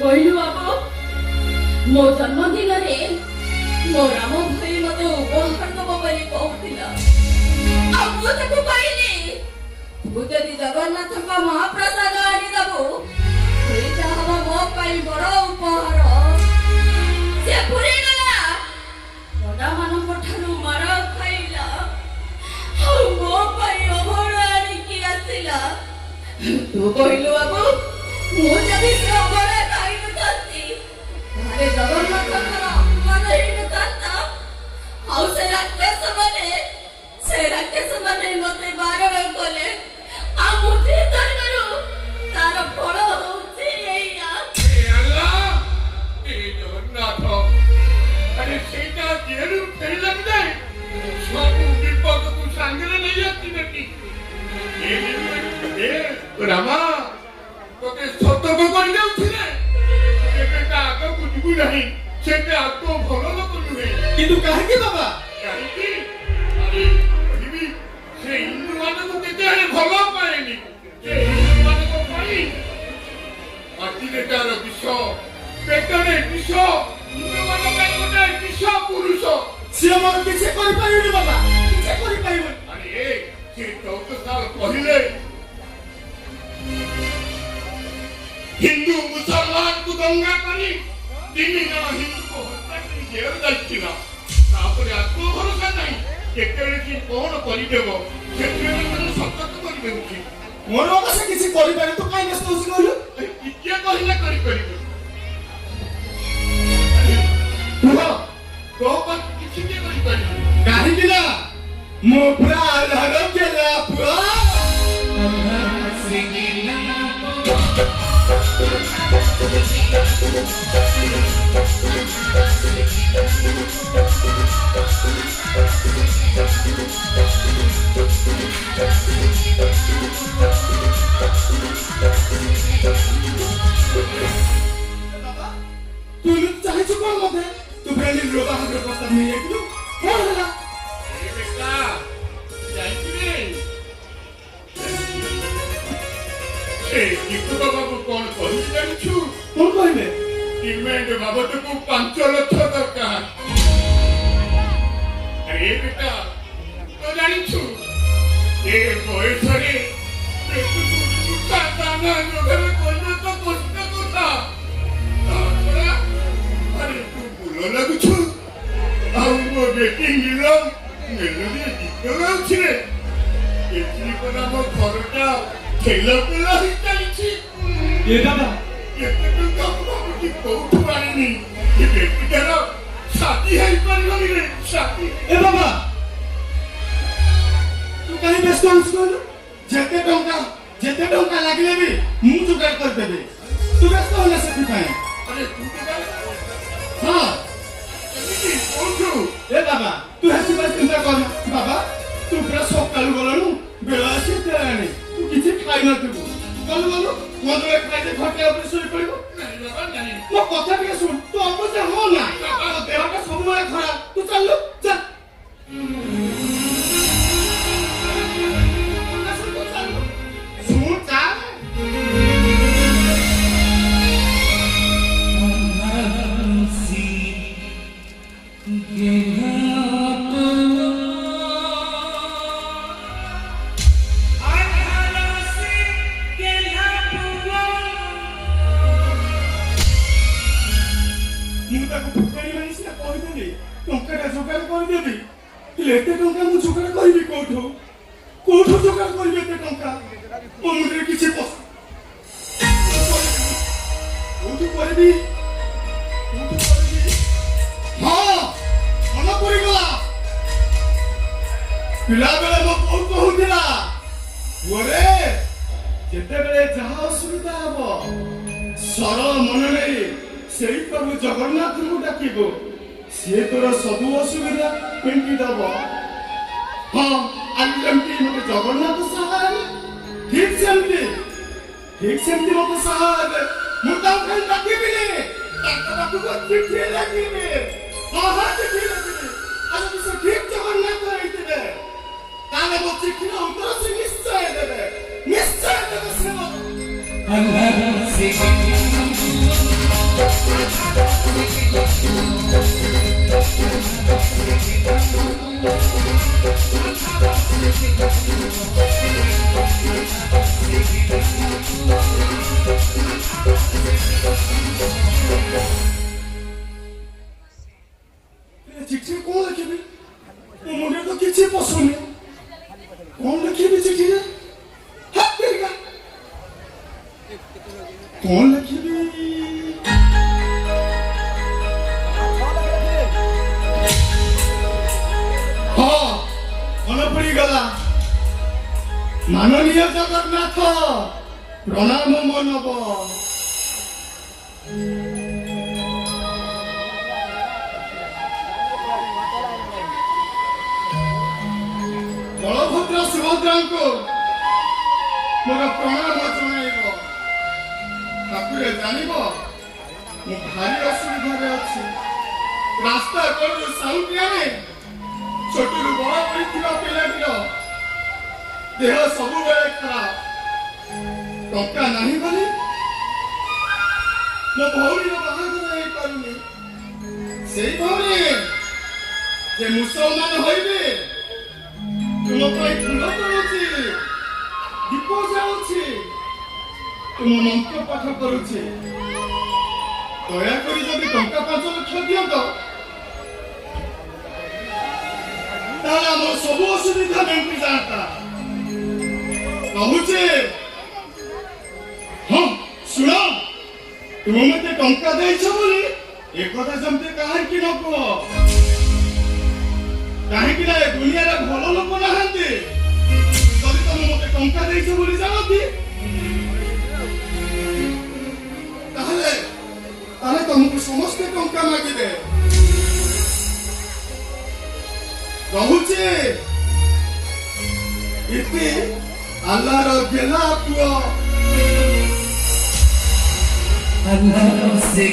କହିଲୁ ବାବୁ ମୋ ଜନ୍ମଦିନରେ ମୋ ରାମ ଭାଇ ମତେ ଉପହାର ଦବ ବୋଲି କହୁଥିଲା ଆଉ ମୁଁ ତାକୁ କହିଲି ତୁ ଯଦି ଜଗନ୍ନାଥଙ୍କ ମହାପ୍ରସାଦ ଆଣିଦବୁ ସେଇଟା ହବ ମୋ ପାଇଁ ବଡ ଉପହାର। ସେ ପୁରୀଗଲା ବଡମାନଙ୍କ ଠାରୁ ମାଡ଼ ଖାଇଲା ଆଉ ମୋ ପାଇଁ ଅଭଡ଼ା ଆଣିକି ଆସିଲା। ତୁ କହିଲୁ ବାବୁ ମୁଁ ଯଦି ସେ ଅଭଡ଼ା ଖାଇନଥାନ୍ତି ତାହେଲେ ଜଗନ୍ନାଥଙ୍କର ଅପମାନ ହେଇନଥାନ୍ତା ଆଉ ସେ ରାକ୍ଷସମାନେ ମତେ ବାରଣ କଲେ ଆଉ ମୁଠି ତରକାରୁ ତାର ଫଳ ହଉଛି ଏଇଆ। ଜଗନ୍ନାଥ ଆରେ ସେଇଟା ଜେଲରୁ ଫେରିଲା ନାହିଁ ସବୁ ବିପଦକୁ ସାଙ୍ଗରେ ନେଇ ଆସିବେ ରାମା ତତେ ସତର୍କ କରିଯାଉଥିଲେ ଏବେ ତା ଆଗକୁ ଯିବୁ ନାହିଁ ସେଟା ଆଗ ଭଲ ଲୋକ ନୁହେଁ। କିନ୍ତୁ କାହିଁକି ବାବା? କାହିଁକି ଆରେ କହିବି ସେ ହିନ୍ଦୁମାନଙ୍କୁ କେତେବେଳେ ଭଲ ପାଏନି ସେ ହିନ୍ଦୁମାନଙ୍କ ପାଇଁ ପାଟିରେ ତାର ବିଷ ପେଟରେ ବିଷ ହିନ୍ଦୁମାନଙ୍କ ପାଇଁ ଗୋଟେ ବିଷ ପୁରୁଷ। ସିଏ ମୋର କିଛି କରିପାରିବନି ବାବା କିଛି କରିପାରିବନି। ଆରେ ସେ 14 ସାଲ କହିଲେ हिंदू मुसलमान को दंगा करी 3 जन हिंदू को हत्या करी जेल जाइछिला तापर आत्म भरोसा नहीं केतेले की कोन करि देबो केतेले मन सतत करि देउछि मोर बाबा से किसी करि पारे तो काई नस्त होछि कहलु किया कहिला करि परिबो तुहा तो पर किछि के करि परिबो काहे कि ना मो पूरा लहर केला पूरा तू चाहे चुका मत है तू पहले रोबा के प्रस्ताव नहीं है क्यों कौन है ए बेटा जाइए ए कितु बाबा को कौन कहि जानिछु कौन कहबे डिमांड बाबत को 5 लाख दरकार। अरे बेटा तो जानिछु ए बयसरे दाना जोगरे कोइना तो कष्ट कथा तापरा अरे तू बोलो लागुछु आउ मो बेटी मिलो मेलोडी गीत गाउछि रे एथि पर हम घरटा खेला पेला ही चलिछि ये दादा केते टका बाबूजी कोठु आनिनी ये बेटीटार शादी है परिवानी रे शादी। ए बाबा तू कहीं व्यस्त होस कोन जेते टंका लागले भी मु जुगाड़ कर देबे तू व्यस्त होला से पाए। अरे तू के हां एमिति कोठु ए बाबा तू हसी बात चिंता कर बाबा तू पूरा सकाळू गलनु बेला से तेरानी तू किछि खाइ न देबो गलु मदरे खाइ दे घटे ऊपर सोई पड़िबो नहीं बाबा नहीं मो कथा के सुन तू अबसे हो ना देहटा सब बेला खराब तू चल चल सुन चल एते टंका मु जोगाड़ करबी कोठो जोगाड़ करबी एते टंका मो मुदरे किछि कोठो करबी हां मन पड़ी गला पिला बेले मो कोन कहूतिला ओरे ଯେତେବେଳେ ଯାହା ଅସୁବିଧା ହବ ସରଳ ମନେ ନେଇ ସେଇ ପ୍ରଭୁ ଜଗନ୍ନାଥଙ୍କୁ ଡାକିବୁ, ସିଏ ତୋର ସବୁ ଅସୁବିଧା ମେଣ୍ଟି ଦବ। ହଁ, ଆଜି ଯେମିତି ମତେ ଜଗନ୍ନାଥ ସାହା ହେଲେ, ଠିକ ସେମିତି ମତେ ସାହା ହେଲେ। ମୁଁ ତାଙ୍କୁ ଖାଲି ଡାକିବିନି, ତାଙ୍କ ପାଖକୁ ଚିଠି ଲେଖିବି। ହଁ, ଚିଠି ଲେଖିବି। ଆଉ ଯଦି ସେ ଠିକ ଜଗନ୍ନାଥ ହେଇଥିବେ, ତାହେଲେ ମୋ ଚିଠିର ଉତ୍ତର ସେ ନିଶ୍ଚୟ ଦେବେ, ନିଶ୍ଚୟ ଦେବେ ସେ ମତେ। ଚିଠି କଣ ଲେଖିବି? ମୋ ମୁଣ୍ଡରେ ତ କିଛି ପଶୁନି। କଣ ଲେଖିବି ଚିଠିରେ? କଣ ଲେଖିବି? ହଁ, ମନେ ପଡିଗଲା। ମାନନୀୟ ଜଗନ୍ନାଥ, ପ୍ରଣାମ ମନବ। ବଳଭଦ୍ର ସୁଭଦ୍ରାଙ୍କୁ ମୋର ପ୍ରଣାମ ଜଣାଇବ। ଠାକୁରେ ଜାଣିବ ମୁଁ ଭାରି ଅସୁବିଧାରେ ଅଛି। ରାସ୍ତା କଡ଼ରୁ ସାଉଁଟି ଆଣେ। ଛୋଟରୁ ବଡ଼ କରିଥିବା ପିଲାଟିର ଦେହ ସବୁବେଳେ ଖରାପ। ଟଙ୍କା ନାହିଁ ବୋଲି ମୋ ଭଉଣୀର ବାହାଘର ହେଇପାରୁନି। ସେଇ ଭଉଣୀ ଯେ ମୁସଲମାନ ହୋଇବେ, ତୁମ ପାଇଁ ଫୁଲ ତୋଳୁଛି, ଦୀପ ଜାଳୁଛି, ତୁମ ମନ୍ତ୍ର ପାଠ କରୁଛି। ଦୟାକରି ଯଦି ଟଙ୍କା 5 ଲକ୍ଷ ଦିଅନ୍ତ, ତାହେଲେ ଆମର ସବୁ ଅସୁବିଧା ମେଣ୍ଟି ଯାଆନ୍ତା। ରହୁଛି। ହଁ, ଶୁଣ, ତୁମେ ମତେ ଟଙ୍କା ଦେଇଛ ବୋଲି ଏକଥା ଯେମିତି କାହିଁକି ନ କୁହ। କାହିଁକି ନା ଏ ଦୁନିଆରେ ଭଲ ଲୋକ ନାହାନ୍ତି। ଯଦି ତମେ ମତେ ଟଙ୍କା ଦେଇଛ ବୋଲି ଜାଣନ୍ତି, ତାହେଲେ ତମକୁ ସମସ୍ତେ ଟଙ୍କା ମାଗିବେ। ରହୁଛି। ଇତି ଆଲ୍ଲାହର ଗେଲା ପୁଅ। Allah se